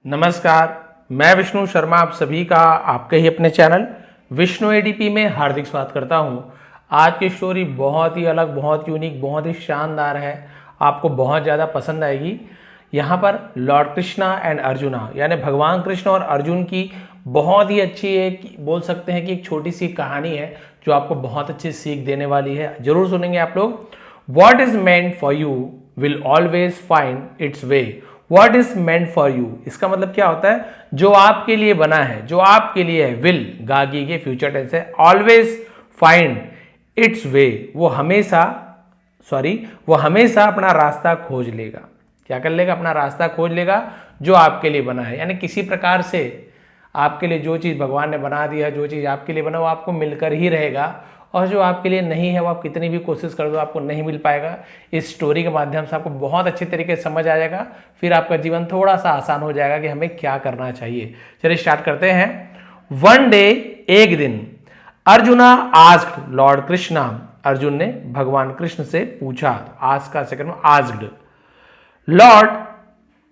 नमस्कार, मैं विष्णु शर्मा आप सभी का आपके ही अपने चैनल विष्णु एडीपी में हार्दिक स्वागत करता हूं। आज की स्टोरी बहुत ही अलग, बहुत यूनिक, बहुत ही शानदार है। आपको बहुत ज़्यादा पसंद आएगी। यहाँ पर लॉर्ड कृष्णा एंड अर्जुना यानी भगवान कृष्ण और अर्जुन की बहुत ही अच्छी एक बोल सकते हैं कि एक छोटी सी कहानी है जो आपको बहुत अच्छी सीख देने वाली है। जरूर सुनेंगे आप लोग। What is meant for you will always find its way. What is meant for you, इसका मतलब क्या होता है? जो आपके लिए बना है, जो आपके लिए है, विल गागी के फ्यूचर टेंस है, ऑलवेज फाइंड इट्स वे, वो हमेशा अपना रास्ता खोज लेगा। क्या कर लेगा? अपना रास्ता खोज लेगा जो आपके लिए बना है। यानी किसी प्रकार से आपके लिए जो चीज़ भगवान ने बना दिया, जो चीज़ आपके लिए बना वो आपको मिलकर ही रहेगा, और जो आपके लिए नहीं है वो आप कितनी भी कोशिश कर दो आपको नहीं मिल पाएगा। इस स्टोरी के माध्यम से आपको बहुत अच्छे तरीके से समझ आ जाएगा, फिर आपका जीवन थोड़ा सा आसान हो जाएगा कि हमें क्या करना चाहिए। चलिए स्टार्ट करते हैं। वन डे, एक दिन, अर्जुना आस्क्ड लॉर्ड कृष्णा, अर्जुन ने भगवान कृष्ण से पूछा। आस्क का सेकंड में asked, Lord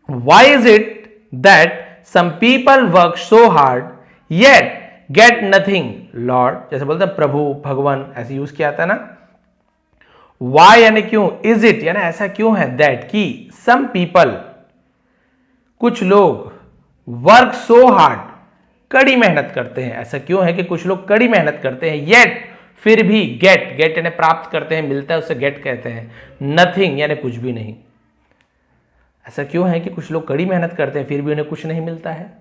why is it that some people work so hard yet get nothing. Lord जैसे बोलते हैं प्रभु, भगवान, ऐसे यूज किया जाता है ना। वाई यानी क्यों, इज इट यानी ऐसा क्यों है, दैट कि सम पीपल कुछ लोग, वर्क सो हार्ड कड़ी मेहनत करते हैं। ऐसा क्यों है कि कुछ लोग कड़ी मेहनत करते हैं, येट फिर भी, गेट यानी प्राप्त करते हैं, मिलता है, उसे गेट कहते हैं। नथिंग यानी कुछ भी नहीं। ऐसा क्यों है कि कुछ लोग कड़ी मेहनत करते हैं फिर भी उन्हें कुछ नहीं मिलता है।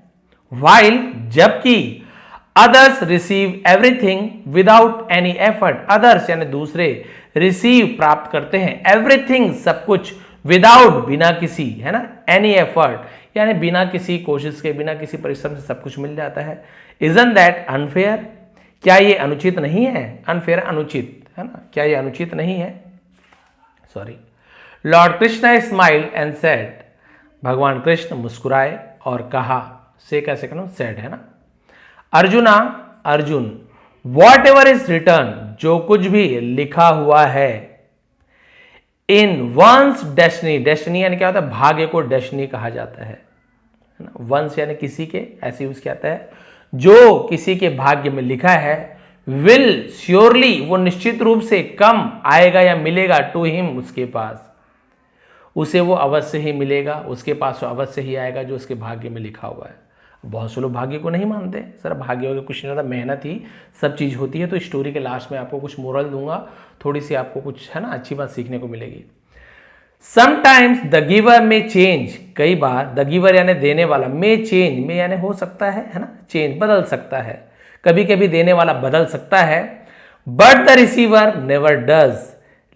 वाइल जबकि others receive everything without any effort, others यानी दूसरे, रिसीव प्राप्त करते हैं, एवरीथिंग सब कुछ, विदाउट बिना किसी, है ना, एनी एफर्ट यानी बिना किसी कोशिश के, बिना किसी परिश्रम से सब कुछ मिल जाता है। इजंट दैट अनफेयर, क्या ये अनुचित नहीं है? अनफेयर अनुचित, है ना, क्या ये अनुचित नहीं है? Sorry. Lord Krishna smile and said, भगवान कृष्ण मुस्कुराए और कहा, से कैसे कहना, सेड, है ना। Arjun, what ever is return, जो कुछ भी लिखा हुआ है, इन वंस डेस्टिनी, डेस्टिनी यानी क्या होता है? भाग्य को डेस्टिनी कहा जाता है ना। वंस यानी किसी के, ऐसे यूज किया जाता है। जो किसी के भाग्य में लिखा है, विल श्योरली, वो निश्चित रूप से, कम आएगा या मिलेगा, टू हिम, उसके पास, उसे वो अवश्य ही मिलेगा, उसके पास वो अवश्य ही आएगा जो उसके भाग्य में लिखा हुआ है। बहुत से लोग भाग्य को नहीं मानते, सर भाग्य हो गया कुछ नहीं होता, मेहनत ही सब चीज़ होती है। तो स्टोरी के लास्ट में आपको कुछ मोरल दूंगा, थोड़ी सी आपको कुछ, है ना, अच्छी बात सीखने को मिलेगी। समटाइम्स द गिवर में चेंज, कई बार द गिवर यानी देने वाला, में चेंज, में यानी हो सकता है ना, चेंज बदल सकता है, कभी कभी देने वाला बदल सकता है। But the receiver never does,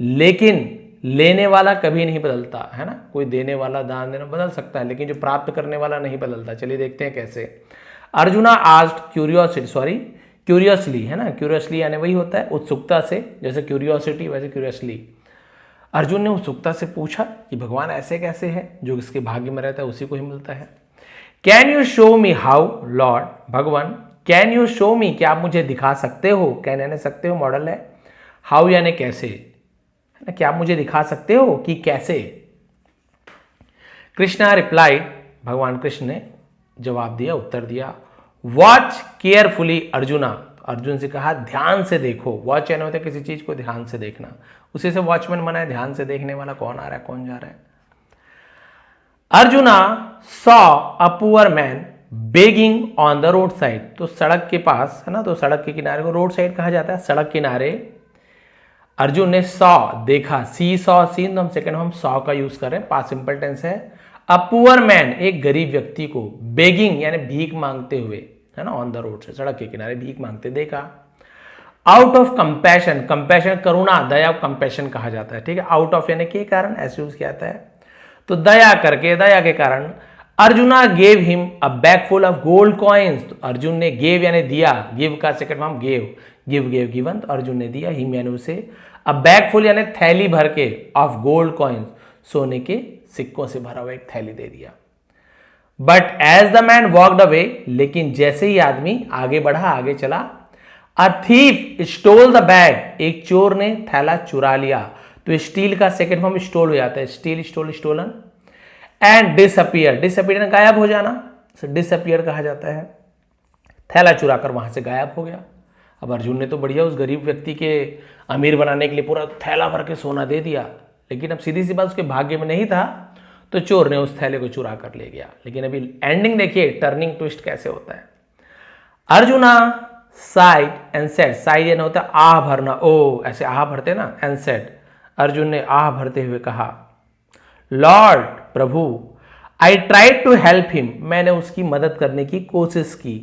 लेकिन लेने वाला कभी नहीं बदलता, है ना। कोई देने वाला, दान देना बदल सकता है, लेकिन जो प्राप्त करने वाला नहीं बदलता। चलिए देखते हैं कैसे। अर्जुना आस्क्ड क्यूरियसली, है ना, क्यूरियसली यानी वही होता है उत्सुकता से, जैसे क्यूरियोसिटी वैसे क्यूरियसली। अर्जुन ने उत्सुकता से पूछा कि भगवान ऐसे कैसे है, जो इसके भाग्य में रहता है उसी को ही मिलता है। Can you show me how, Lord, भगवान, कैन यू शो मी, क्या आप मुझे दिखा सकते हो? कैन यानी सकते हो, मॉडल है, हाउ यानी कैसे, क्या आप मुझे दिखा सकते हो कि कैसे? कृष्णा रिप्लाइड, भगवान कृष्ण ने जवाब दिया, उत्तर दिया। वॉच केयरफुली अर्जुना, अर्जुन से कहा ध्यान से देखो। वॉच यानी होता है किसी चीज को ध्यान से देखना, उसी से वॉचमैन बना है, ध्यान से देखने वाला, कौन आ रहा है कौन जा रहा है। Arjuna saw a poor man begging on the road side, तो सड़क के पास, है ना, तो सड़क के किनारे को रोड साइड कहा जाता है, सड़क किनारे। अर्जुन ने सॉ देखा, सी सॉ सीन, हम सेकंड हम सॉ का यूज कर रहे हैं, पास्ट सिंपल टेंस है। अ पुअर मैन, एक गरीब व्यक्ति को, बेगिंग यानी भीख मांगते हुए, है ना, ऑन द रोड से, सड़क के किनारे भीख मांगते देखा। Out of compassion, compassion Karuna, Daya compassion कहा जाता है, ठीक है। आउट ऑफ यानी के कारण ऐसे यूज किया जाता है, तो दया करके, दया के कारण। Arjuna gave him a bag full of gold coins, तो अर्जुन ने, गेव यानी दिया, गिव का second form gave, give given, तो अर्जुन ने दिया, हिम यानी उसे, अब बैग फुल यानी थैली भर के, ऑफ गोल्ड कॉइन्स, सोने के सिक्कों से भरा हुआ एक थैली दे दिया। But as the man walked away, लेकिन जैसे ही आदमी आगे बढ़ा, आगे चला, a thief stole the bag, एक चोर ने थैला चुरा लिया, तो स्टील का सेकंड फॉर्म स्टोल हो जाता है, steal, stole, stolen. And disappear, disappear गायब हो जाना, डिसअपियर कहा जाता है। थैला चुरा कर वहां से गायब हो गया। अब अर्जुन ने तो बढ़िया उस गरीब व्यक्ति के अमीर बनाने के लिए पूरा थैला भर के सोना दे दिया, लेकिन अब सीधी सी बात उसके भाग्य में नहीं था, तो चोर ने उस थैले को चुरा कर ले गया। लेकिन अभी एंडिंग देखिए, टर्निंग ट्विस्ट कैसे होता है। Arjuna side and said, side यानी होता है आह भरना, ओ ऐसे आह भरते ना, एंड सेड, अर्जुन ने आह भरते हुए कहा, लॉर्ड प्रभु, I tried to help him, मैंने उसकी मदद करने की कोशिश की,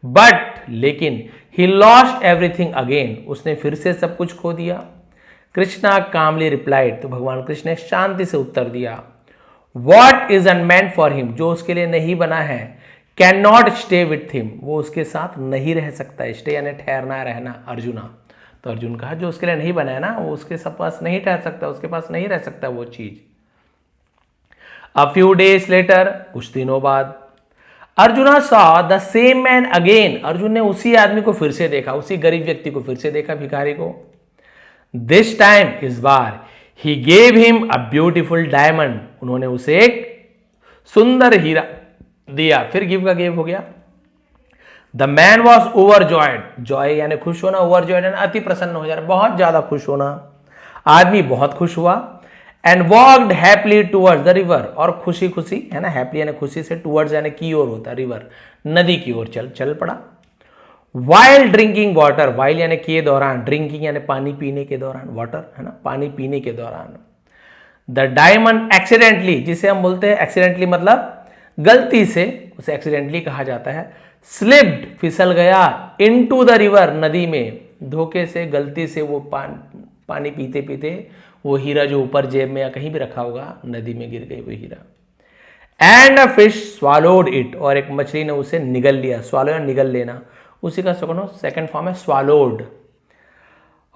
बट लेकिन ही लॉस्ट एवरीथिंग अगेन, उसने फिर से सब कुछ खो दिया। कृष्णा कामली रिप्लाइड, तो भगवान कृष्ण ने शांति से उत्तर दिया, वॉट इज अनमेंट फॉर हिम, जो उसके लिए नहीं बना है, can not stay with him, वो उसके साथ नहीं रह सकता। स्टे यानी ठहरना, रहना, अर्जुना। तो अर्जुन कहा जो उसके लिए नहीं बना है ना, वो उसके सब पास नहीं ठहर सकता, उसके पास नहीं रह सकता वो चीज। अ फ्यू डेज लेटर, कुछ दिनों बाद, arjuna saw the same man again, Arjun ने उसी आदमी को फिर से देखा, उसी गरीब व्यक्ति को फिर से देखा, भिखारी को। दिस टाइम, इस बार, he gave him a beautiful diamond, उन्होंने उसे एक सुंदर हीरा दिया। फिर गिव का गिव हो गया। The man was overjoyed, Joy यानी खुश होना, ओवरजॉयड यानी अति प्रसन्न हो जाना, बहुत ज्यादा खुश होना। आदमी बहुत खुश हुआ। And walked happily towards the river, और खुशी खुशी है ना, हैप्पी यानी खुशी से, टूवर्ड्स यानी की ओर होता है, रिवर नदी की ओर चल पड़ा। वाइल ड्रिंकिंग वाटर, वाइल यानी के दौरान, ड्रिंकिंग यानी पानी पीने के दौरान, वाटर है ना, पानी पीने के दौरान। द डायमंड एक्सीडेंटली, जिसे हम बोलते हैं एक्सीडेंटली मतलब गलती से, उसे एक्सीडेंटली कहा जाता है, स्लिप्ड फिसल गया, इनटू द रिवर, नदी में, धोखे से गलती से वो पानी पीते पीते वो हीरा जो ऊपर जेब में या कहीं भी रखा होगा, नदी में गिर गई वो हीरा। And a fish swallowed it, और एक मछली ने उसे निगल लिया। स्वालो या निगल लेना, उसी का सेकंड फॉर्म है स्वालोड।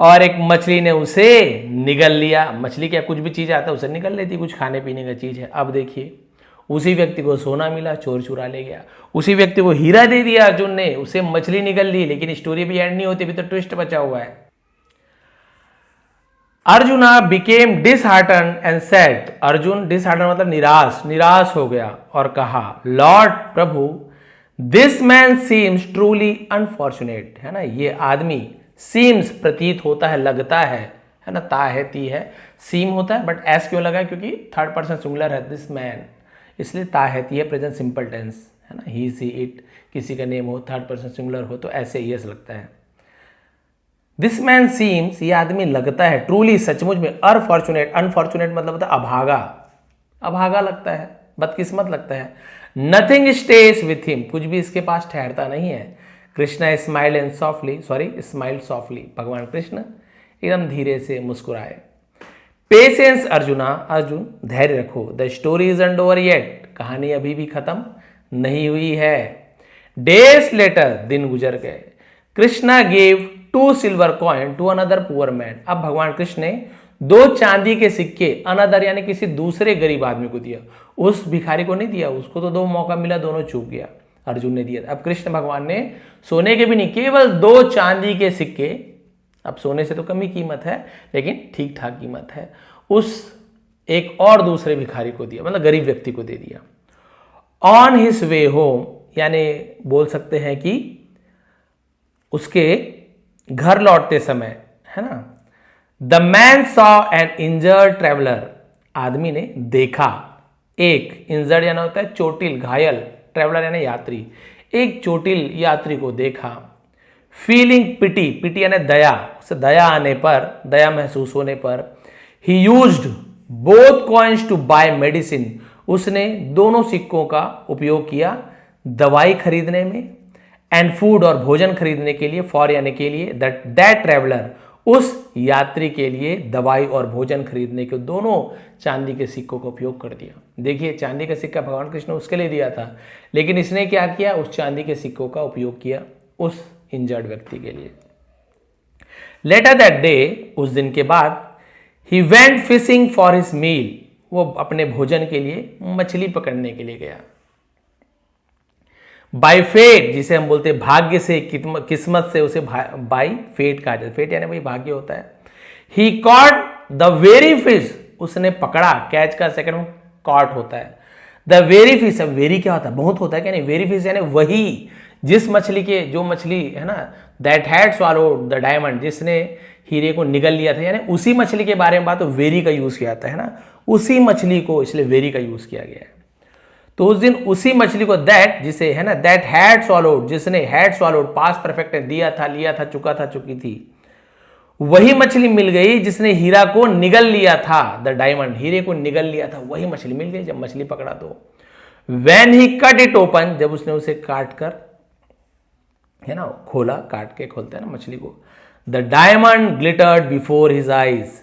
और एक मछली ने उसे निगल लिया। मछली क्या कुछ भी चीज आता है उसे निगल लेती, कुछ खाने पीने का चीज है। अब देखिए, उसी व्यक्ति को सोना मिला, चोर चुरा ले गया। उसी व्यक्ति को हीरा दे दिया अर्जुन ने, उसे मछली निगल ली। लेकिन स्टोरी भी एंड नहीं होती, भी तो ट्विस्ट बचा हुआ है। Arjuna became dishearten and said, Arjun dishearten मतलब निराश हो गया और कहा, Lord Prabhu, this man seems truly unfortunate, है ना, ये आदमी, सीम्स प्रतीत होता है, लगता है ना, ता है ती है, सीम होता है, बट एस क्यों लगा है, क्योंकि थर्ड पर्सन सिंगुलर है, दिस मैन, इसलिए ता है ती है, प्रेजेंट सिंपल टेंस है ना, ही सी इट, किसी का नेम हो, थर्ड पर्सन सिंगुलर हो तो ऐसे यस लगता है। दिस मैन सीम्स, ये आदमी लगता है, ट्रूली सचमुच में, अनफॉर्चुनेट, अनफॉर्चुनेट मतलब होता है अभागा लगता है, बदकिस्मत लगता है। नथिंग स्टेज विथ हिम, कुछ भी इसके पास ठहरता नहीं है। Krishna smile and smile softly, भगवान कृष्ण एकदम धीरे से मुस्कुराए। पेशेंस अर्जुना, अर्जुन धैर्य रखो, the story is and over yet, कहानी अभी भी खत्म नहीं हुई है। डेज लेटर, दिन गुजर गए। Krishna gave 2 silver coin to another poor man, अब भगवान कृष्ण ने 2 चांदी के सिक्के, अनदर यानी किसी दूसरे गरीब आदमी को दिया। उस भिखारी को नहीं दिया, उसको तो 2 मौका मिला, दोनों चूक गया, अर्जुन ने दिया। अब कृष्ण भगवान ने सोने के भी नहीं, केवल 2 चांदी के सिक्के, अब सोने से तो कम ही कीमत है लेकिन ठीक ठाक कीमत है, उस एक और दूसरे भिखारी को दिया, मतलब गरीब व्यक्ति को दे दिया। ऑन हिज वे होम, यानी बोल सकते हैं कि उसके घर लौटते समय, है ना, the man saw an injured traveller, आदमी ने देखा एक, इंजर्ड यानी होता है चोटिल, घायल, ट्रेवलर यानी यात्री, एक चोटिल यात्री को देखा। फीलिंग पिटी यानी दया, उसे दया आने पर, दया महसूस होने पर, he used both coins to buy medicine, उसने दोनों सिक्कों का उपयोग किया दवाई खरीदने में, एंड फूड और भोजन खरीदने के लिए, फॉर यानी के लिए, दैट ट्रेवलर, उस यात्री के लिए दवाई और भोजन खरीदने के दोनों चांदी के सिक्कों का उपयोग कर दिया। देखिए, चांदी का सिक्का भगवान कृष्ण ने उसके लिए दिया था, लेकिन इसने क्या किया, उस चांदी के सिक्कों का उपयोग किया उस इंजर्ड व्यक्ति के लिए। लेटर दैट डे, उस दिन के बाद, he went fishing for his meal, वो अपने भोजन के लिए मछली पकड़ने के लिए गया। बाय फेट, जिसे हम बोलते हैं भाग्य से, किस्मत से, उसे बाय फेट कहा जाता है। फेट यानी वही भाग्य होता है। ही कॉट द वेरी फिश, उसने पकड़ा, कैच का सेकंड कॉट होता है, द वेरी फिश, अब वेरी क्या होता है, बहुत होता है क्या नहीं, वेरी फिश यानी वही जिस मछली के, जो मछली है ना, that had swallowed the diamond, जिसने हीरे को निगल लिया था, यानी उसी मछली के बारे में बात, तो वेरी का यूज किया जाता है ना, उसी मछली को, इसलिए वेरी का यूज किया गया है। तो उस दिन उसी मछली को, दैट जिसे है ना, दैट हैड स्वॉलोड, जिसने हैड स्वॉलोड पास्ट परफेक्ट है, दिया था, लिया था, चुका था, चुकी थी, वही मछली मिल गई जिसने हीरा को निगल लिया था, द डायमंड, हीरे को निगल लिया था, वही मछली मिल गई। जब मछली पकड़ा तो when he cut it open, जब उसने उसे काट कर, है ना, खोला, काट के खोलते हैं ना मछली को, the diamond glittered before his eyes,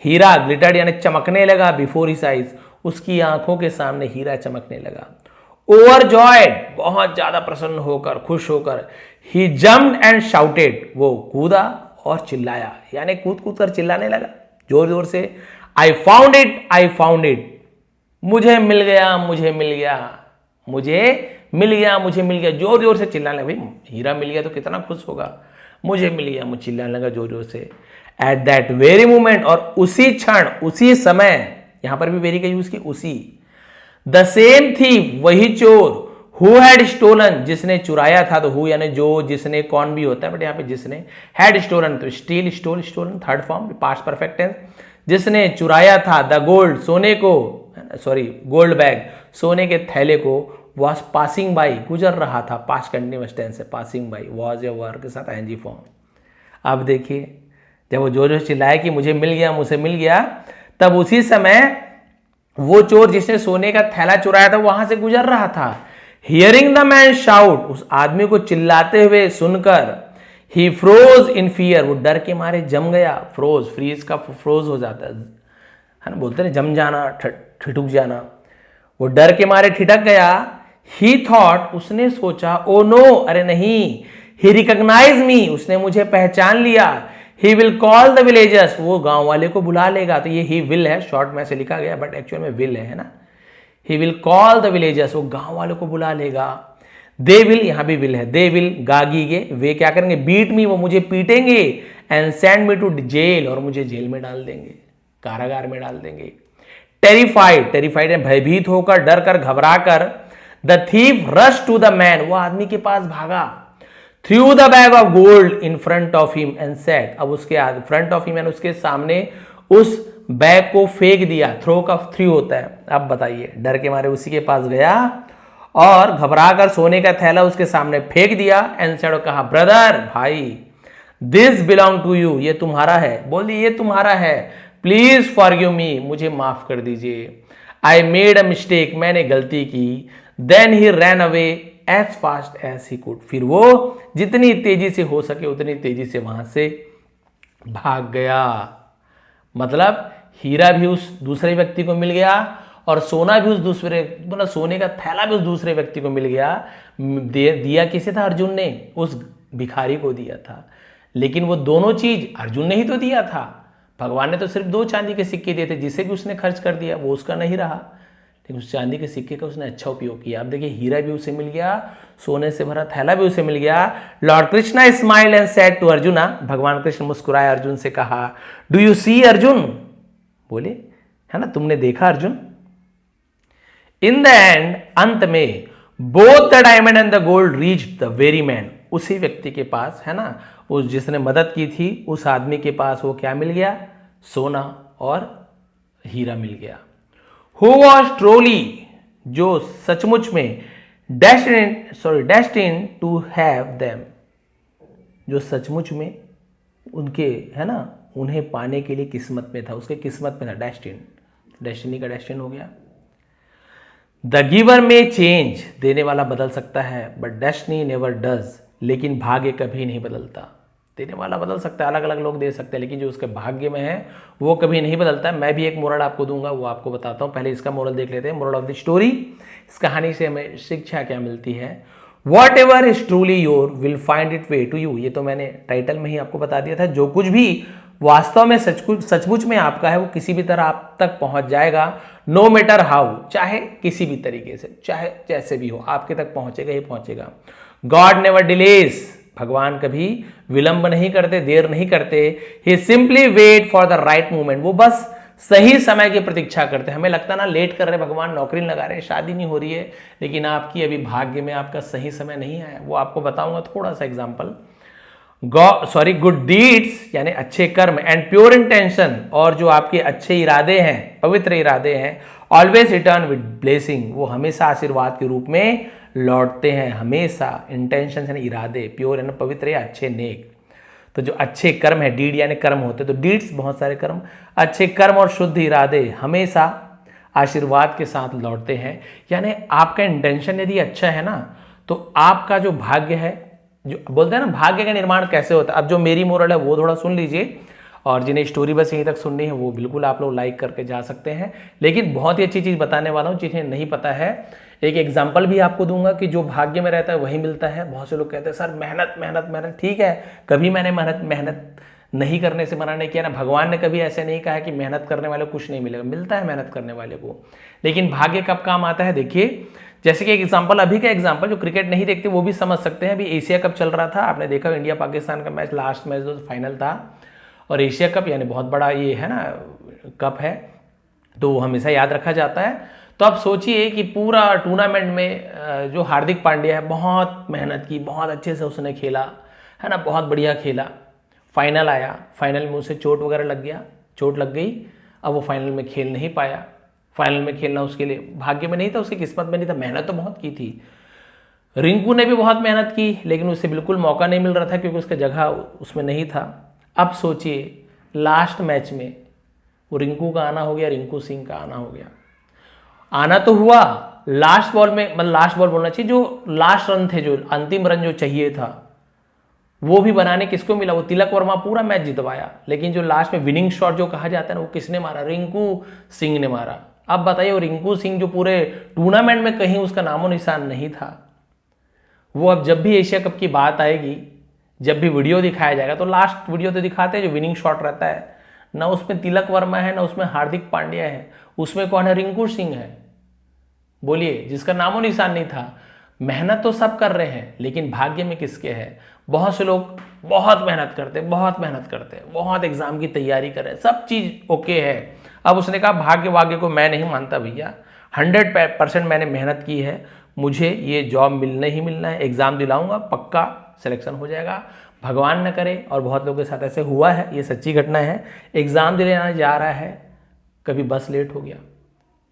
हीरा ग्लिटर्ड यानी चमकने लगा, बिफोर हिज आईज, उसकी आंखों के सामने हीरा चमकने लगा। ओवरजॉयड, बहुत ज्यादा प्रसन्न होकर, खुश होकर, ही जम्प्ड एंड शाउटेड, वो कूदा और चिल्लाया, यानी कूद कूद कर चिल्लाने लगा जोर जोर से, I found it, I found it, मुझे मिल गया, मुझे मिल गया, मुझे मिल गया, मुझे मिल गया, जोर जोर से चिल्लाने लगा। भाई हीरा मिल गया तो कितना खुश होगा, मुझे मिल गया, मुझे चिल्लाने लगा जोर जोर से। एट दैट वेरी मोमेंट, और उसी क्षण, उसी समय, यहां पर भी वेरी का यूज किया, उसी, द सेम थी, वही चोर, हु हैड स्टोलन, जिसने चुराया था, तो हु यानी जो, जिसने, कौन भी होता है, बट यहां पे जिसने, हैड स्टोलन तो steal, stole, stolen third form, past perfect tense, जिसने चुराया था, द गोल्ड, सोने को, सॉरी गोल्ड बैग, सोने के थैले को, वॉज पासिंग बाई, गुजर रहा था, पास्ट कंटिन्यूअस टेंस है, पासिंग बाई, वॉज या वर के साथ आईएनजी फॉर्म। अब देखिए, जब वो जोर जोर चिल्लाया कि मुझे मिल गया, मुझे मिल गया, तब उसी समय वो चोर जिसने सोने का थैला चुराया था वहां से गुजर रहा था। हियरिंग द मैन शाउट, उस आदमी को चिल्लाते हुए सुनकर, ही फ्रोज इन फियर, वो डर के मारे जम गया, फ्रोज, फ्रीज का फ्रोज हो जाता है ना, बोलते हैं जम जाना, ठिठुक जाना, वो डर के मारे ठिठक गया। ही थॉट, उसने सोचा, ओ नो, अरे नहीं, ही रिकॉग्नाइज मी, उसने मुझे पहचान लिया, he will call the villagers, वो गांव वाले को बुला लेगा, तो ये ही विल है, शॉर्ट में से लिखा गया, बट एक्चुअल में विल है ना, he will call the villagers, वो गांव वालों को बुला लेगा। दे विल, यहां भी विल है, दे विल गागीगे, वे क्या करेंगे, बीट मी, वो मुझे पीटेंगे, and send me to jail, और मुझे जेल में डाल देंगे, कारागार में डाल देंगे। टेरिफाइड, टेरिफाइड है भयभीत होकर, डर कर, घबरा कर, the thief rush to the man, वो आदमी के पास भागा, threw the bag of gold in front of him and said, अब उसके फ्रंट ऑफ हिम एंड उसके सामने उस बैग को फेंक दिया, थ्रो का थ्री होता है। अब बताइए, डर के मारे उसी के पास गया और घबराकर सोने का थैला उसके सामने फेंक दिया, एंड सेड, कहा, ब्रदर, भाई, दिस बिलोंग टू यू, ये तुम्हारा है, बोल दी ये तुम्हारा है, प्लीज फॉरगिव मी, मुझे माफ कर दीजिए, आई मेड अ मिस्टेक, मैंने गलती की। Then he ran away as fast as he could, फिर वो जितनी तेजी से हो सके उतनी तेजी से वहां से भाग गया। मतलब हीरा भी उस दूसरे व्यक्ति को मिल गया और सोना भी उस दूसरे, मतलब सोने का थैला भी उस दूसरे व्यक्ति को मिल गया। दिया किसे था, अर्जुन ने उस भिखारी को दिया था, लेकिन वो दोनों चीज अर्जुन ने ही तो दिया था, भगवान ने तो सिर्फ 2 चांदी के सिक्के दिए थे, जिसे भी उसने खर्च कर दिया, वो उसका नहीं रहा, लेकिन उस चांदी के सिक्के का उसने अच्छा उपयोग किया। अब देखिए, हीरा भी उसे मिल गया, सोने से भरा थैला भी उसे मिल गया। Lord Krishna smiled and said to Arjuna, भगवान कृष्ण मुस्कुराए, अर्जुन से कहा, डू यू सी अर्जुन, बोले, है ना, तुमने देखा अर्जुन। इन द एंड, अंत में, both the diamond and the gold reach the very man, उसी व्यक्ति के पास, है ना, उस जिसने मदद की थी, उस आदमी के पास वो क्या मिल गया, सोना और हीरा मिल गया। हु वॉज ट्रोली, जो सचमुच में, डेस्टिन्ड टू हैव देम, जो सचमुच में उनके, है ना, उन्हें पाने के लिए किस्मत में था, उसके किस्मत में था, डेस्टिनी का डेस्टिन हो गया। द गिवर में चेंज, देने वाला बदल सकता है, बट डेस्टिनी नेवर डज, लेकिन भाग्य कभी नहीं बदलता। देने वाला बदल सकता है, अलग अलग लोग दे सकते हैं, लेकिन जो उसके भाग्य में है वो कभी नहीं बदलता। मैं भी एक मोरल आपको दूंगा, वो आपको बताता हूं, पहले इसका मोरल देख लेते हैं। मोरल ऑफ द स्टोरी, इस कहानी से हमें शिक्षा क्या मिलती है। Whatever is truly your will find it way to you, ये तो मैंने टाइटल में ही आपको बता दिया था। जो कुछ भी वास्तव में सचमुच में आपका है, वो किसी भी तरह आप तक पहुंच जाएगा, नो मैटर हाउ, चाहे किसी भी तरीके से, चाहे जैसे भी हो, आपके तक पहुंचेगा ही पहुंचेगा। गॉड नेवर डिलेज, भगवान कभी विलंब नहीं करते, देर नहीं करते। He simply wait for the right moment, वो बस सही समय की प्रतीक्षा करते हैं। हमें लगता है ना लेट कर रहे भगवान, नौकरी लगा रहे हैं, शादी नहीं हो रही है, लेकिन आपकी अभी भाग्य में आपका सही समय नहीं आया। वो आपको बताऊंगा थोड़ा सा एग्जाम्पल। गुड डीड्स यानी अच्छे कर्म एंड प्योर इंटेंशन, और जो आपके अच्छे इरादे हैं, पवित्र इरादे हैं, ऑलवेज रिटर्न विद ब्लेसिंग, वो हमेशा आशीर्वाद के रूप में लौटते हैं। हमेशा इंटेंशन यानी इरादे, प्योर यानी पवित्र या अच्छे नेक। तो जो अच्छे कर्म है, डीड यानी कर्म होते, तो डीड्स बहुत सारे कर्म, अच्छे कर्म और शुद्ध इरादे हमेशा आशीर्वाद के साथ लौटते हैं। यानी आपका इंटेंशन यदि अच्छा है ना, तो आपका जो भाग्य है, जो बोलते हैं ना भाग्य का निर्माण कैसे होता है, अब जो मेरी मोरल है वो थोड़ा सुन लीजिए, और जिन्हें स्टोरी बस यहीं तक सुननी है वो बिल्कुल आप लोग लाइक करके जा सकते हैं। लेकिन बहुत ही अच्छी चीज़ बताने वाला हूँ, जिन्हें नहीं पता है एक एग्जाम्पल भी आपको दूंगा कि जो भाग्य में रहता है वही मिलता है। बहुत से लोग कहते हैं सर मेहनत मेहनत मेहनत, ठीक है, कभी मैंने मेहनत नहीं करने से मना नहीं किया ना, भगवान ने कभी ऐसे नहीं कहा कि मेहनत करने वाले को कुछ नहीं मिलेगा, मिलता है मेहनत करने वाले को। लेकिन भाग्य कब काम आता है, देखिए जैसे कि एक एग्जांपल, अभी का एग्जांपल, जो क्रिकेट नहीं देखते वो भी समझ सकते हैं। अभी एशिया कप चल रहा था, आपने देखा इंडिया पाकिस्तान का मैच, लास्ट मैच जो फाइनल था, और एशिया कप यानी बहुत बड़ा ये है ना कप है, तो हमेशा याद रखा जाता है। तो आप सोचिए कि पूरा टूर्नामेंट में जो हार्दिक पांड्या है, बहुत मेहनत की, बहुत अच्छे से उसने खेला है ना, बहुत बढ़िया खेला, फाइनल आया, फाइनल में उसे चोट वगैरह लग गया, चोट लग गई, अब वो फाइनल में खेल नहीं पाया। फाइनल में खेलना उसके लिए भाग्य में नहीं था, उसकी किस्मत में नहीं था, मेहनत तो बहुत की थी। रिंकू ने भी बहुत मेहनत की, लेकिन उसे बिल्कुल मौका नहीं मिल रहा था क्योंकि उसका जगह उसमें नहीं था। अब सोचिए लास्ट मैच में वो रिंकू का आना हो गया, रिंकू सिंह का आना हो गया। आना तो हुआ लास्ट बॉल में, मतलब लास्ट बॉल बोलना चाहिए, जो लास्ट रन थे, जो अंतिम रन जो चाहिए था, वो भी बनाने किसको मिला, वो तिलक वर्मा पूरा मैच जितवाया। लेकिन जो लास्ट में विनिंग शॉट जो कहा जाता है ना, वो किसने मारा, रिंकू सिंह ने मारा। अब बताइए वो रिंकू सिंह जो पूरे टूर्नामेंट में कहीं उसका नामो निशान नहीं था, वो अब जब भी एशिया कप की बात आएगी, जब भी वीडियो दिखाया जाएगा, तो लास्ट वीडियो तो दिखाते हैं जो विनिंग शॉट रहता है ना, उसमें तिलक वर्मा है ना उसमें हार्दिक पांड्या है, उसमें कौन है, रिंकू सिंह है। बोलिए, जिसका नामो निशान नहीं था। मेहनत तो सब कर रहे हैं, लेकिन भाग्य में किसके है। बहुत से लोग बहुत मेहनत करते, बहुत एग्जाम की तैयारी कर रहे हैं, सब चीज ओके है। अब उसने कहा भाग्य वाग्य को मैं नहीं मानता भैया, 100% मैंने मेहनत की है, मुझे ये जॉब मिलना ही मिलना है, एग्जाम दिलाऊंगा, पक्का सिलेक्शन हो जाएगा, भगवान न करे। और बहुत लोगों के साथ ऐसे हुआ है, ये सच्ची घटना है। एग्जाम दिलाने जा रहा है, कभी बस लेट हो गया,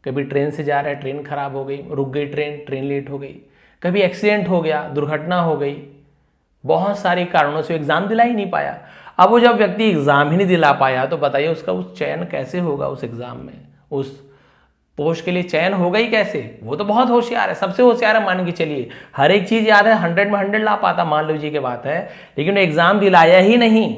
कभी ट्रेन से जा रहा है, ट्रेन खराब हो गई, रुक गई ट्रेन, ट्रेन लेट हो गई, कभी एक्सीडेंट हो गया, दुर्घटना हो गई, बहुत सारे कारणों से एग्जाम दिला ही नहीं पाया। अब वो जब व्यक्ति एग्जाम ही नहीं दिला पाया, तो बताइए उसका उस चयन कैसे होगा, उस एग्जाम में उस पोस्ट के लिए चयन होगा ही कैसे। वो तो बहुत होशियार है, सबसे होशियार है, मान के चलिए, हर एक चीज याद है, 100 में 100 ला पाता, मान लीजिए की बात है, लेकिन एग्जाम दिलाया ही नहीं,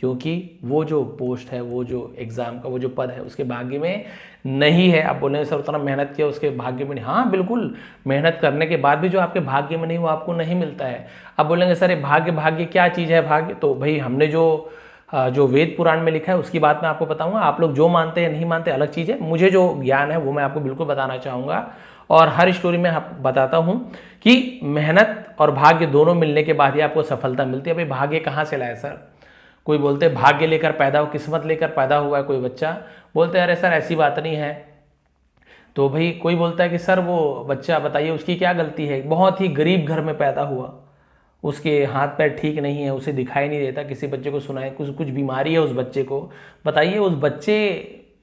क्योंकि वो जो पोस्ट है, वो जो एग्जाम का वो जो पद है, उसके भाग्य में नहीं है। अब बोलेंगे सर उतना मेहनत किया उसके भाग्य में नहीं, हाँ बिल्कुल, मेहनत करने के बाद भी जो आपके भाग्य में नहीं, वो आपको नहीं मिलता है। अब बोलेंगे सर भाग्य क्या चीज़ है भाग्य, तो भाई हमने जो वेद पुराण में लिखा है उसकी बात मैं आपको बताऊंगा। आप लोग जो मानते हैं नहीं मानते अलग चीज़ है, मुझे जो ज्ञान है वो मैं आपको बिल्कुल बताना चाहूँगा। और हर स्टोरी में बताता हूँ कि मेहनत और भाग्य दोनों मिलने के बाद ही आपको सफलता मिलती है। भाई भाग्य कहाँ से लाए सर, कोई बोलते हैं भाग्य लेकर पैदा हो, किस्मत लेकर पैदा हुआ है कोई बच्चा, बोलते हैं अरे सर ऐसी बात नहीं है। तो भाई कोई बोलता है कि सर वो बच्चा बताइए उसकी क्या गलती है, बहुत ही गरीब घर में पैदा हुआ, उसके हाथ पैर ठीक नहीं है, उसे दिखाई नहीं देता, किसी बच्चे को सुनाए कुछ बीमारी है उस बच्चे को, बताइए उस बच्चे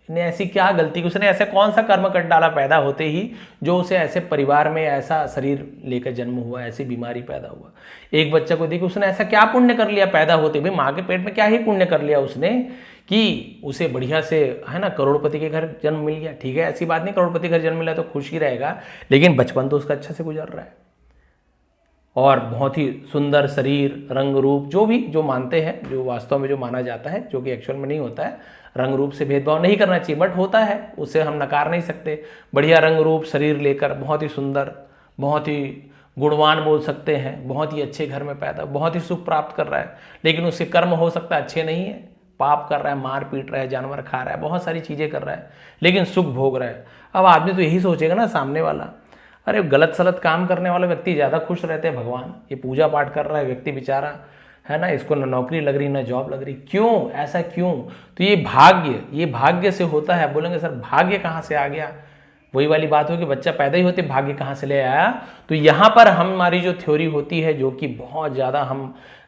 ने ऐसी क्या गलती की, उसने ऐसे कौन सा कर्म कर डाला पैदा होते ही जो उसे ऐसे परिवार में ऐसा शरीर लेकर जन्म हुआ, ऐसी बीमारी पैदा हुआ। एक बच्चा को देखिए उसने ऐसा क्या पुण्य कर लिया पैदा होते, भाई माँ के पेट में क्या ही पुण्य कर लिया उसने कि उसे बढ़िया से है ना करोड़पति के घर जन्म मिल गया। ठीक है, ऐसी बात नहीं करोड़पति घर जन्म मिला तो खुश ही रहेगा, लेकिन बचपन तो उसका अच्छा से गुजर रहा है, और बहुत ही सुंदर शरीर, रंग रूप, जो मानते हैं, जो वास्तव में जो माना जाता है, जो कि एक्चुअल में नहीं होता है। रंग रूप से भेदभाव नहीं करना चाहिए, बट होता है, उसे हम नकार नहीं सकते। बढ़िया रंग रूप शरीर लेकर, बहुत ही सुंदर, बहुत ही गुणवान बोल सकते हैं, बहुत ही अच्छे घर में पैदा, बहुत ही सुख प्राप्त कर रहा है, लेकिन उसके कर्म हो सकता है अच्छे नहीं है, पाप कर रहा है, मार पीट रहा है, जानवर खा रहा है, बहुत सारी चीज़ें कर रहा है, लेकिन सुख भोग रहा है। अब आदमी तो यही सोचेगा ना सामने वाला, अरे गलत सलत काम करने वाला व्यक्ति ज़्यादा खुश रहते हैं, भगवान ये पूजा पाठ कर रहा है व्यक्ति बेचारा है ना, इसको ना नौकरी लग रही ना जॉब लग रही, क्यों, ऐसा क्यों? तो ये भाग्य से होता है। बोलेंगे सर भाग्य कहाँ से आ गया? वही वाली बात हो कि बच्चा पैदा ही होते भाग्य कहाँ से ले आया। तो यहाँ पर हमारी जो थ्योरी होती है, जो कि बहुत ज़्यादा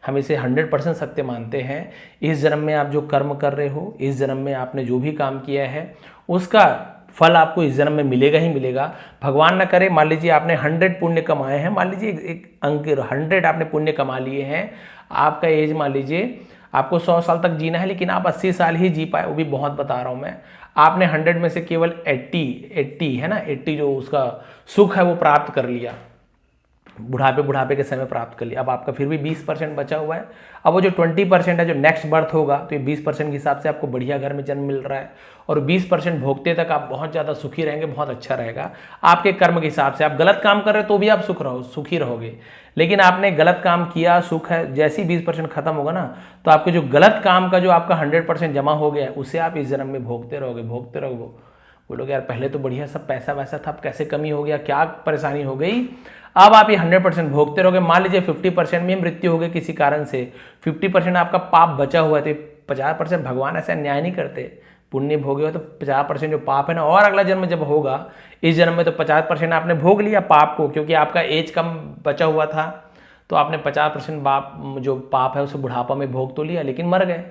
हम इसे 100% सत्य मानते हैं, इस जन्म में आप जो कर्म कर रहे हो, इस जन्म में आपने जो भी काम किया है, उसका फल आपको इस जन्म में मिलेगा ही मिलेगा। भगवान ना करे, मान लीजिए आपने 100 पुण्य कमाए हैं, मान लीजिए एक अंक 100 आपने पुण्य कमा लिए हैं, आपका एज मान लीजिए आपको 100 साल तक जीना है, लेकिन आप 80 साल ही जी पाए, वो भी बहुत बता रहा हूँ मैं। आपने 100 में से केवल 80 है ना, 80 जो उसका सुख है वो प्राप्त कर लिया, बुढ़ापे के समय प्राप्त कर लिया। अब आपका फिर भी 20% बचा हुआ है। अब वो जो 20% है, जो नेक्स्ट बर्थ होगा, तो ये 20% के हिसाब से आपको बढ़िया घर में जन्म मिल रहा है, और 20% भोगते तक आप बहुत ज़्यादा सुखी रहेंगे, बहुत अच्छा रहेगा आपके कर्म के हिसाब से। आप गलत काम कर रहे हो तो भी आप सुखी रहोगे, लेकिन आपने गलत काम किया, सुख है, जैसे ही 20% खत्म होगा ना, तो आपके जो गलत काम का जो आपका 100% जमा हो गया है, उसे आप इस जन्म में भोगते रहोगे। बोलोगे यार पहले तो बढ़िया सब पैसा वैसा था, अब कैसे कमी हो गया, क्या परेशानी हो गई? अब आप ये 100% भोगते रहोगे। मान लीजिए 50% में मृत्यु हो गई किसी कारण से, 50% आपका पाप बचा हुआ है, तो 50% भगवान ऐसा न्याय नहीं करते। पुण्य भोगे हो तो 50% जो पाप है ना, और अगला जन्म जब होगा, इस जन्म में तो 50% आपने भोग लिया पाप को, क्योंकि आपका एज कम बचा हुआ था, तो आपने 50% जो पाप है उसे बुढ़ापा में भोग तो लिया, लेकिन मर गए।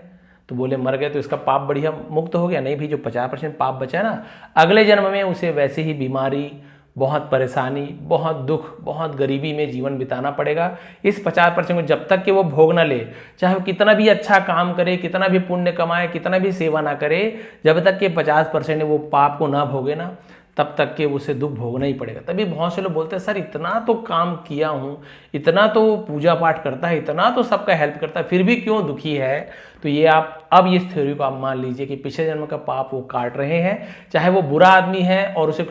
तो बोले मर गए तो इसका पाप बढ़िया मुक्त हो गया? नहीं भी, जो 50% पाप बचा है ना, अगले जन्म में उसे वैसे ही बीमारी, बहुत परेशानी, बहुत दुख, बहुत गरीबी में जीवन बिताना पड़ेगा। इस 50% को जब तक कि वो भोग ना ले, चाहे वो कितना भी अच्छा काम करे, कितना भी पुण्य कमाए, कितना भी सेवा ना करे, जब तक कि 50% वो पाप को ना भोगे ना, तब तक के उसे दुख भोगना ही पड़ेगा। तभी बहुत से लोग बोलते हैं सर इतना तो काम किया हूँ, इतना तो पूजा पाठ करता है, इतना तो सबका हेल्प करता है, फिर भी क्यों दुखी है? तो ये आप अब इस थ्योरी को आप मान लीजिए कि पिछले जन्म का पाप वो काट रहे हैं। चाहे वो बुरा आदमी है और उसे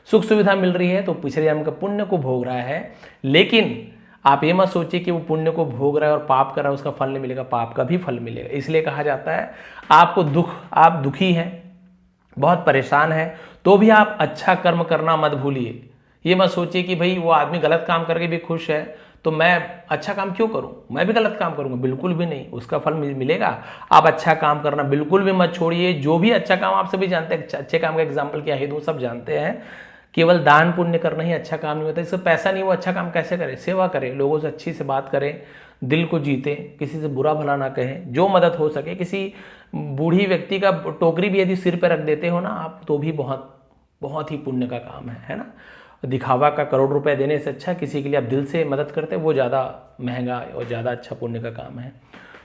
सुख सुविधा मिल रही है, तो पिछले जन्म का पुण्य को भोग रहा है, लेकिन आप ये मत सोचिए कि वो पुण्य को भोग रहा है और पाप कर रहा है उसका फल नहीं मिलेगा, पाप का भी फल मिलेगा। इसलिए कहा जाता है आप दुखी हैं, बहुत परेशान है, तो भी आप अच्छा कर्म करना मत भूलिए। ये मत सोचिए कि भाई वो आदमी गलत काम करके भी खुश है, तो मैं अच्छा काम क्यों करूं, मैं भी गलत काम करूंगा। बिल्कुल भी नहीं, उसका फल मिलेगा। आप अच्छा काम करना बिल्कुल भी मत छोड़िए। जो भी अच्छा काम आप सभी जानते हैं, अच्छे काम का एग्जाम्पल क्या है दूं, सब जानते हैं। केवल दान पुण्य करना ही अच्छा काम नहीं होता, इससे पैसा नहीं, वो अच्छा काम कैसे करे? सेवा करे, लोगों से अच्छी से बात करें, दिल को जीते, किसी से बुरा भला ना कहें, जो मदद हो सके। किसी बूढ़ी व्यक्ति का टोकरी भी यदि सिर पर रख देते हो ना आप, तो भी बहुत बहुत ही पुण्य का काम है ना। दिखावा का करोड़ रुपए देने से अच्छा किसी के लिए आप दिल से मदद करते, वो ज़्यादा महंगा और ज़्यादा अच्छा पुण्य का काम है।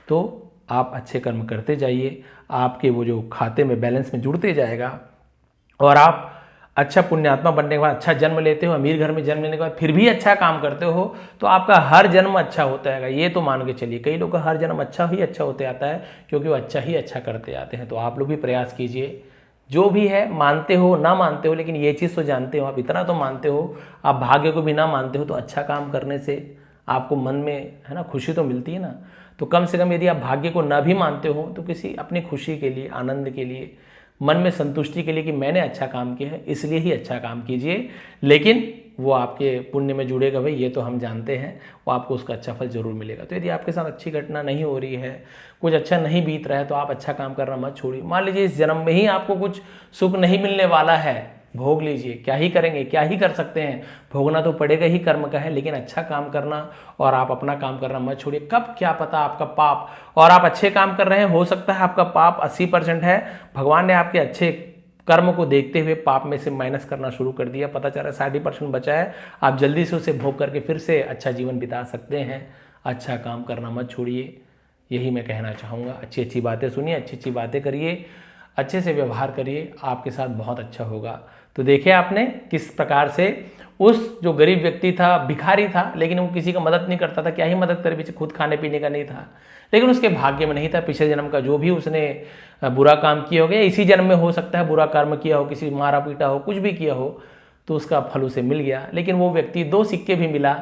तो आप अच्छे कर्म करते जाइए, आपके वो जो खाते में बैलेंस में जुड़ते जाएगा, और आप अच्छा पुण्यात्मा बनने के बाद अच्छा जन्म लेते हो, अमीर घर में जन्म लेने के बाद फिर भी अच्छा काम करते हो, तो आपका हर जन्म अच्छा होता है। ये तो मान के चलिए, कई लोग का हर जन्म अच्छा होते आता है, क्योंकि वो अच्छा ही अच्छा करते आते हैं। तो आप लोग भी प्रयास कीजिए, जो भी है, मानते हो ना मानते हो, लेकिन ये चीज़ तो जानते हो, आप इतना तो मानते हो, आप भाग्य को भी ना मानते हो, तो अच्छा काम करने से आपको मन में है ना खुशी तो मिलती है ना। तो कम से कम यदि आप भाग्य को ना भी मानते हो, तो किसी अपनी खुशी के लिए, आनंद के लिए, मन में संतुष्टि के लिए कि मैंने अच्छा काम किया है, इसलिए ही अच्छा काम कीजिए। लेकिन वो आपके पुण्य में जुड़ेगा भाई, ये तो हम जानते हैं, वो आपको उसका अच्छा फल जरूर मिलेगा। तो यदि आपके साथ अच्छी घटना नहीं हो रही है, कुछ अच्छा नहीं बीत रहा है, तो आप अच्छा काम करना मत छोड़िए। मान लीजिए इस जन्म में ही आपको कुछ सुख नहीं मिलने वाला है, भोग लीजिए, क्या ही करेंगे, क्या ही कर सकते हैं, भोगना तो पड़ेगा ही, कर्म का है। लेकिन अच्छा काम करना और आप अपना काम करना मत छोड़िए। कब क्या पता आपका पाप, और आप अच्छे काम कर रहे हैं, हो सकता है आपका पाप 80% है, भगवान ने आपके अच्छे कर्म को देखते हुए पाप में से माइनस करना शुरू कर दिया, पता चला 60% बचा है, आप जल्दी से उसे भोग करके फिर से अच्छा जीवन बिता सकते हैं। अच्छा काम करना मत छोड़िए, यही मैं कहना चाहूँगा। अच्छी अच्छी बातें सुनिए, अच्छी अच्छी बातें करिए, अच्छे से व्यवहार करिए, आपके साथ बहुत अच्छा होगा। तो देखिए आपने किस प्रकार से उस जो गरीब व्यक्ति था, भिखारी था, लेकिन वो किसी का मदद नहीं करता था, क्या ही मदद करे, पीछे खुद खाने पीने का नहीं था, लेकिन उसके भाग्य में नहीं था पिछले जन्म का जो भी उसने बुरा काम किया हो गया, इसी जन्म में हो सकता है बुरा कर्म किया हो, किसी मारा पीटा हो, कुछ भी किया हो, तो उसका फल उसे मिल गया। लेकिन वो व्यक्ति 2 सिक्के भी मिला,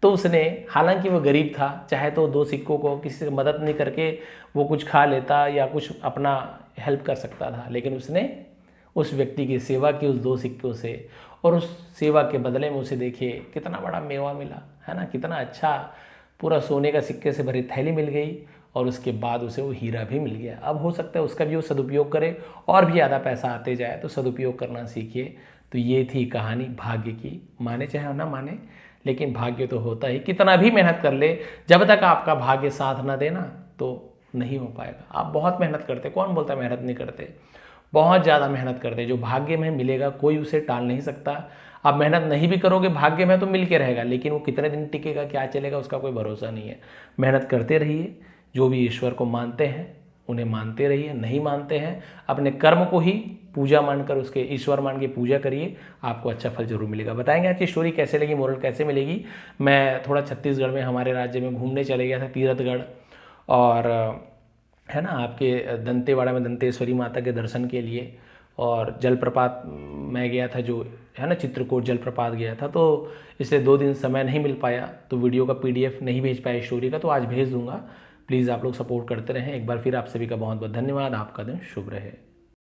तो उसने, हालांकि वो गरीब था, चाहे तो 2 सिक्कों को किसी से मदद नहीं करके वो कुछ खा लेता या कुछ अपना हेल्प कर सकता था, लेकिन उसने उस व्यक्ति की सेवा की उस 2 सिक्कों से, और उस सेवा के बदले में उसे देखिए कितना बड़ा मेवा मिला, है ना, कितना अच्छा पूरा सोने का सिक्के से भरी थैली मिल गई और उसके बाद उसे वो हीरा भी मिल गया। अब हो सकता है उसका भी वो सदुपयोग करे और भी ज़्यादा पैसा आते जाए, तो सदुपयोग करना सीखिए। तो ये थी कहानी भाग्य की, माने चाहे ना माने, लेकिन भाग्य तो होता ही। कितना भी मेहनत कर ले, जब तक आपका भाग्य साथ ना देना तो नहीं हो पाएगा। आप बहुत मेहनत करते, कौन बोलता है मेहनत नहीं करते, बहुत ज़्यादा मेहनत करते। जो भाग्य में मिलेगा कोई उसे टाल नहीं सकता। आप मेहनत नहीं भी करोगे भाग्य में तो मिल के रहेगा, लेकिन वो कितने दिन टिकेगा, क्या चलेगा, उसका कोई भरोसा नहीं है। मेहनत करते रहिए। जो भी ईश्वर को मानते हैं उन्हें मानते रहिए, नहीं मानते हैं अपने कर्म को ही पूजा मानकर, उसके ईश्वर मान के पूजा करिए, आपको अच्छा फल जरूर मिलेगा। बताएंगे आज की स्टोरी कैसे लगी, मोरल कैसे मिलेगी। मैं थोड़ा छत्तीसगढ़ में हमारे राज्य में घूमने चले गया था, तीरथगढ़, और है ना आपके दंतेवाड़ा में दंतेश्वरी माता के दर्शन के लिए, और जलप्रपात मैं गया था जो है ना चित्रकूट जलप्रपात गया था, तो इसलिए 2 दिन समय नहीं मिल पाया, तो वीडियो का PDF नहीं भेज पाया स्टोरी का, तो आज भेज दूंगा। प्लीज़ आप लोग सपोर्ट करते रहें। एक बार फिर आप सभी का बहुत बहुत धन्यवाद। आपका दिन शुभ रहे।